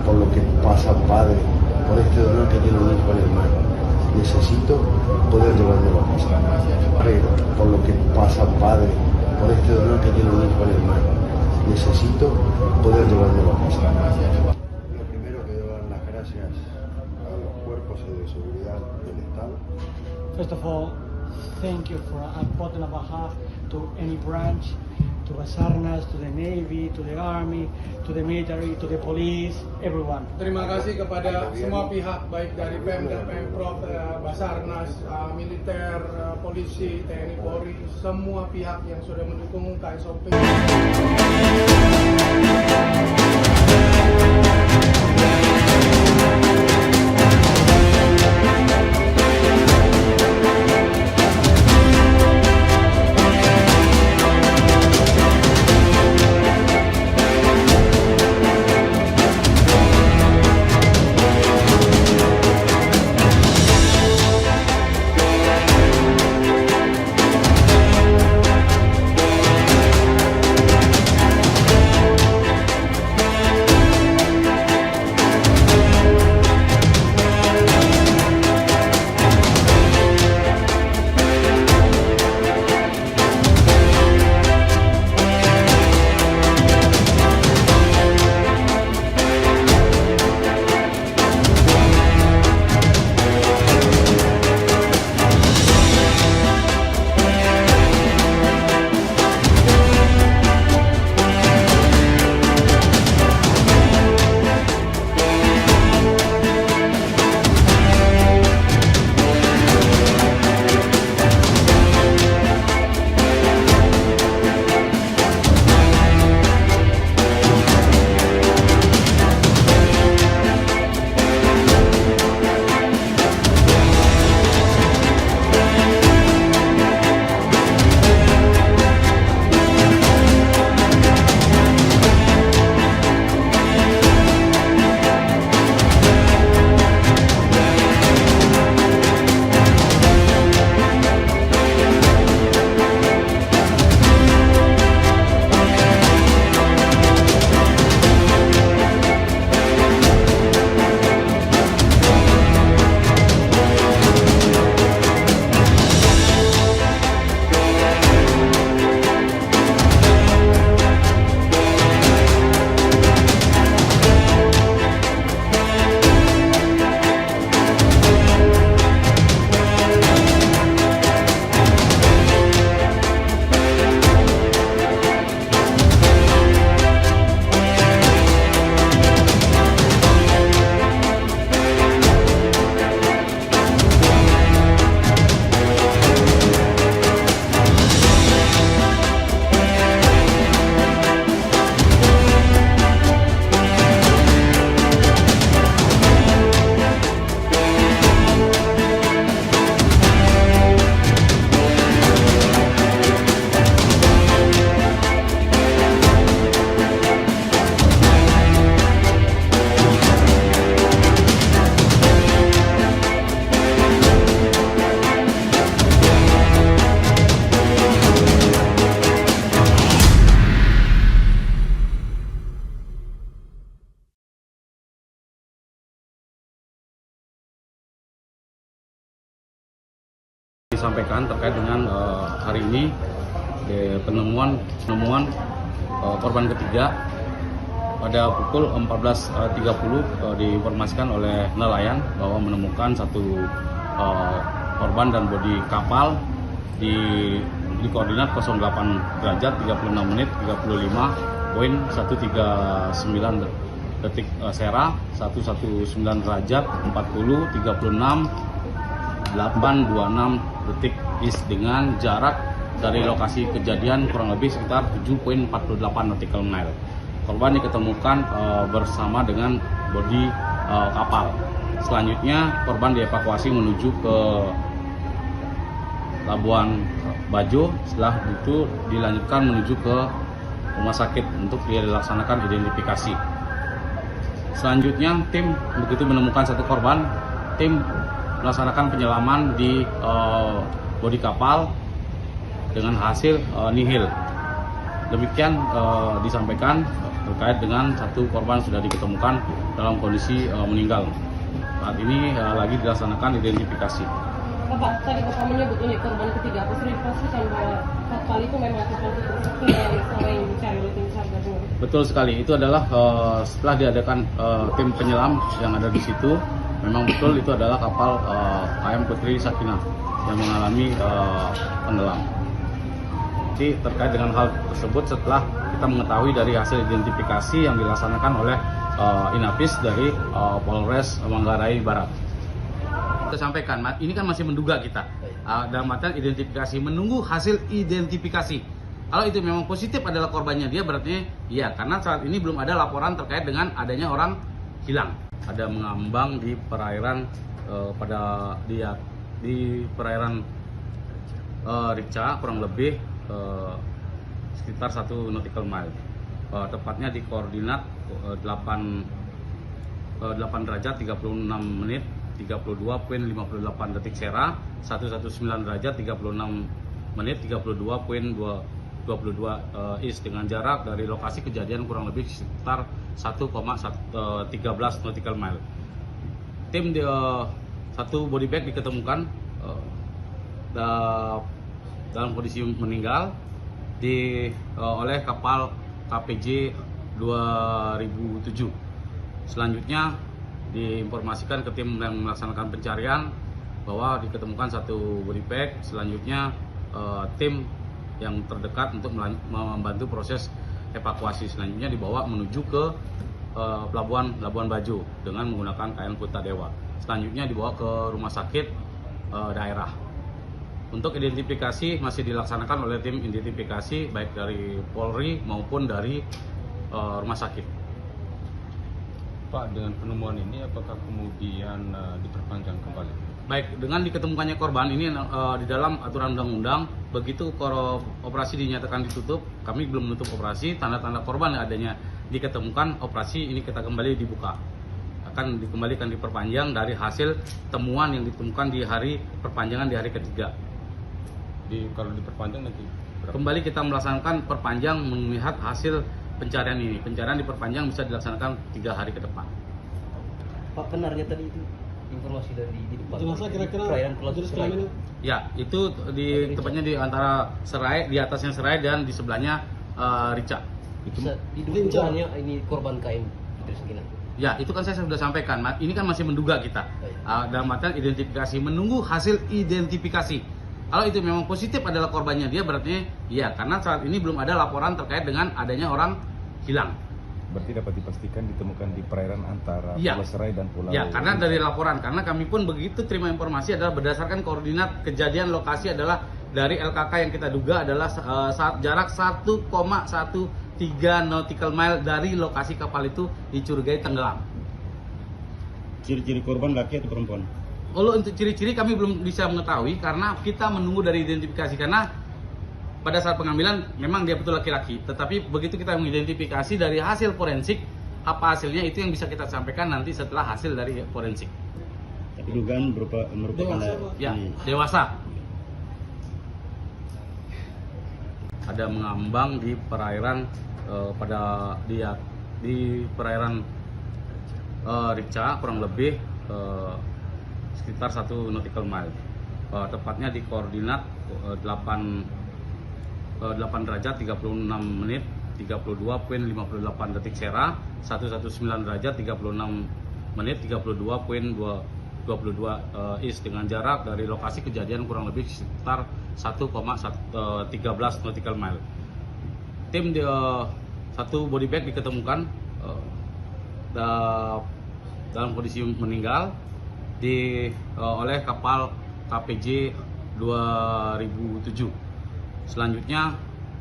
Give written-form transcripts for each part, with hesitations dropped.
por lo que pasa padre, por este dolor que tiene un hijo en el mar. Necesito poder llevármelo a casa. Pero por lo que pasa padre, por este dolor que tiene un hijo en el mar. Necesito poder llevármelo a casa. Lo primero que debo dar las gracias a los cuerpos de seguridad del Estado. First of all, thank you for putting on behalf to any branch, to Basarnas, to the Navy, to the Army, to the military, to the police, everyone. Terima kasih kepada semua pihak, baik dari Pemda, Pemprov, Basarnas, militer, polisi, TNI, Polri, semua pihak yang sudah mendukung KSOP. Disampaikan terkait dengan hari ini penemuan korban ketiga pada pukul 14.30 diinformasikan oleh nelayan bahwa menemukan satu korban dan bodi kapal di koordinat 08 derajat 36 menit 35.139 detik sera, 119 derajat 40 36 826 detik is dengan jarak dari lokasi kejadian kurang lebih sekitar 7.48 nautical mile. Korban diketemukan bersama dengan bodi kapal. Selanjutnya korban dievakuasi menuju ke Labuan Bajo. Setelah itu dilanjutkan menuju ke rumah sakit untuk dilaksanakan identifikasi. Selanjutnya tim begitu menemukan satu korban, tim melaksanakan penyelaman di bodi kapal dengan hasil nihil. Demikian disampaikan. terkait dengan satu korban sudah diketemukan dalam kondisi meninggal. Saat ini lagi dilaksanakan identifikasi. Bapak, tadi Bapak menyebut ini korban ketiga, apa sudah dipastikan bahwa kapal itu memang kapal tersebut yang sering dicari oleh tim SAR gabungan? Betul sekali, itu adalah setelah diadakan tim penyelam yang ada di situ, memang betul itu adalah kapal KM Putri Sakinah yang mengalami tenggelam. Jadi terkait dengan hal tersebut setelah kita mengetahui dari hasil identifikasi yang dilaksanakan oleh Inapis dari Polres Manggarai Barat. Kita sampaikan, ini kan masih menduga kita dalam artian identifikasi, menunggu hasil identifikasi. Kalau itu memang positif adalah korbannya dia, berarti iya, karena saat ini belum ada laporan terkait dengan adanya orang hilang. Ada mengambang di perairan di perairan Rica kurang lebih sekitar 1 nautical mile, tepatnya di koordinat 8 derajat 36 menit 32.58 detik Sera, 119 derajat 36 menit 32.22 is dengan jarak dari lokasi kejadian kurang lebih sekitar 1,13 nautical mile. Tim satu body bag diketemukan dalam kondisi meninggal oleh kapal KPJ 2007. Selanjutnya diinformasikan ke tim yang melaksanakan pencarian bahwa diketemukan satu body bag. Selanjutnya tim yang terdekat untuk membantu proses evakuasi selanjutnya dibawa menuju ke Pelabuhan Labuan Bajo dengan menggunakan KN Putra Dewa. Selanjutnya dibawa ke rumah sakit daerah. Untuk identifikasi masih dilaksanakan oleh tim identifikasi baik dari Polri maupun dari rumah sakit. Pak, dengan penemuan ini apakah kemudian diperpanjang kembali? Baik, dengan diketemukannya korban ini di dalam aturan undang-undang, begitu operasi dinyatakan ditutup, kami belum menutup operasi, tanda-tanda korban yang adanya diketemukan, operasi ini kita kembali dibuka. Akan dikembalikan diperpanjang dari hasil temuan yang ditemukan di hari perpanjangan di hari ketiga. Kalau diperpanjang nanti berapa? Kembali kita melaksanakan perpanjang melihat hasil pencarian ini. Pencarian diperpanjang bisa dilaksanakan 3 hari ke depan. Pak, benarnya tadi itu informasi dari di depan Jenazah kira-kira perairan Pulau jenis Serai. kelamin Ya, itu tepatnya di antara Serai, di atasnya Serai dan di sebelahnya Rica. Bisa diduga ini korban KM Putri Sakinah. Ya, itu kan saya sudah sampaikan. Ini kan masih menduga kita dalam artian identifikasi, menunggu hasil identifikasi. Kalau itu memang positif adalah korbannya dia, berarti iya, karena saat ini belum ada laporan terkait dengan adanya orang hilang. Berarti dapat dipastikan ditemukan di perairan antara Pulau Serai dan Pulau. Ya, karena dari laporan, karena kami pun begitu terima informasi adalah berdasarkan koordinat kejadian lokasi adalah dari LKK yang kita duga adalah saat jarak 1,13 nautical mile dari lokasi kapal itu dicurigai tenggelam. Ciri-ciri korban laki atau perempuan? Kalau untuk ciri-ciri kami belum bisa mengetahui karena kita menunggu dari identifikasi, karena pada saat pengambilan memang dia betul laki-laki, tetapi begitu kita mengidentifikasi dari hasil forensik, apa hasilnya itu yang bisa kita sampaikan nanti setelah hasil dari forensik. Tapi dugaan merupakan dewasa. Ada mengambang di perairan di perairan Rica kurang lebih sekitar 1 nautical mile, tepatnya di koordinat 8 derajat 36 menit 32.58 detik Sera, 119 derajat 36 menit 32.22 is dengan jarak dari lokasi kejadian kurang lebih sekitar 1,13 nautical mile. Tim satu body bag diketemukan dalam kondisi meninggal oleh kapal KPJ 2007. Selanjutnya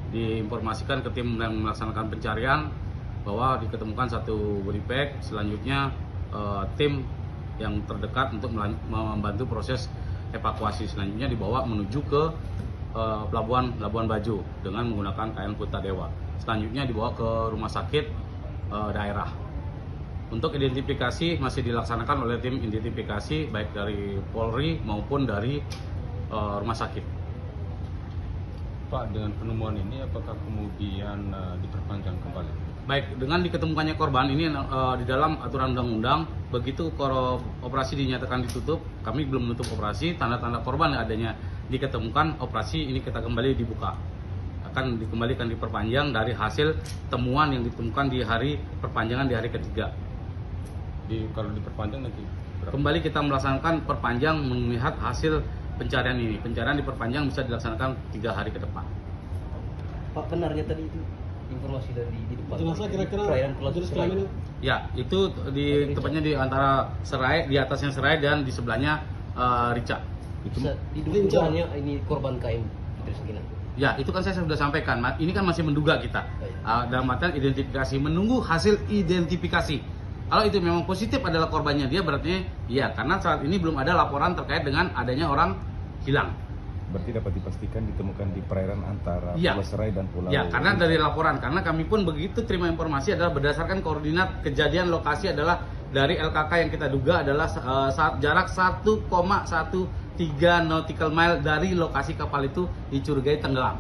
diinformasikan ke tim yang melaksanakan pencarian bahwa diketemukan satu body bag. Selanjutnya tim yang terdekat untuk membantu proses evakuasi selanjutnya dibawa menuju ke Pelabuhan Labuan Bajo dengan menggunakan KN Putra Dewa. Selanjutnya dibawa ke rumah sakit daerah. Untuk identifikasi masih dilaksanakan oleh tim identifikasi baik dari Polri maupun dari rumah sakit. Pak, dengan penemuan ini apakah kemudian diperpanjang kembali? Baik, dengan diketemukannya korban ini di dalam aturan undang-undang, begitu operasi dinyatakan ditutup, kami belum menutup operasi, tanda-tanda korban adanya diketemukan, operasi ini kita kembali dibuka. Akan dikembalikan diperpanjang dari hasil temuan yang ditemukan di hari perpanjangan di hari ketiga. Kalau diperpanjang nanti berapa? Kembali kita melaksanakan perpanjang melihat hasil pencarian ini. Pencarian diperpanjang bisa dilaksanakan 3 hari ke depan. Pak, benarnya tadi itu informasi dari di depan Jenazah kira-kira perairan Pulau jenis Serai. kelamin Ya, itu tepatnya di antara serai, di atasnya serai dan di sebelahnya rica. Bisa diduga hanya ini korban KM Fitri Sakinah. Ya, itu kan saya sudah sampaikan. Ini kan masih menduga kita. Dalam artian identifikasi, menunggu hasil identifikasi. Kalau itu memang positif adalah korbannya dia, berarti ya, karena saat ini belum ada laporan terkait dengan adanya orang hilang. Berarti dapat dipastikan ditemukan di perairan antara Ya. Pulau Serai dan Pulau. Ya, karena dari laporan, karena kami pun begitu terima informasi adalah berdasarkan koordinat kejadian lokasi adalah dari LKK yang kita duga adalah jarak 1,13 nautical mile dari lokasi kapal itu dicurigai tenggelam.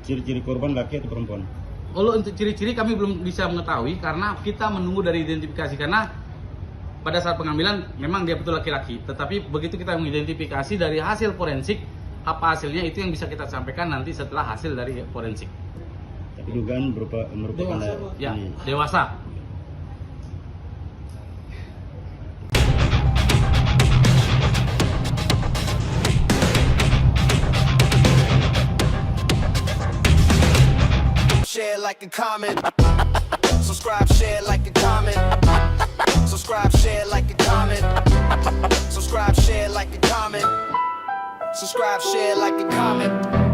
Ciri-ciri korban laki atau perempuan? Kalau untuk ciri-ciri kami belum bisa mengetahui karena kita menunggu dari identifikasi, karena pada saat pengambilan memang dia betul laki-laki, tetapi begitu kita mengidentifikasi dari hasil forensik, apa hasilnya itu yang bisa kita sampaikan nanti setelah hasil dari forensik. Tapi dugaan merupakan Ya, dewasa. Share like a comment. Subscribe, share like a comment. Subscribe, share like a comment. Subscribe, share like a comment. Subscribe, share like a comment.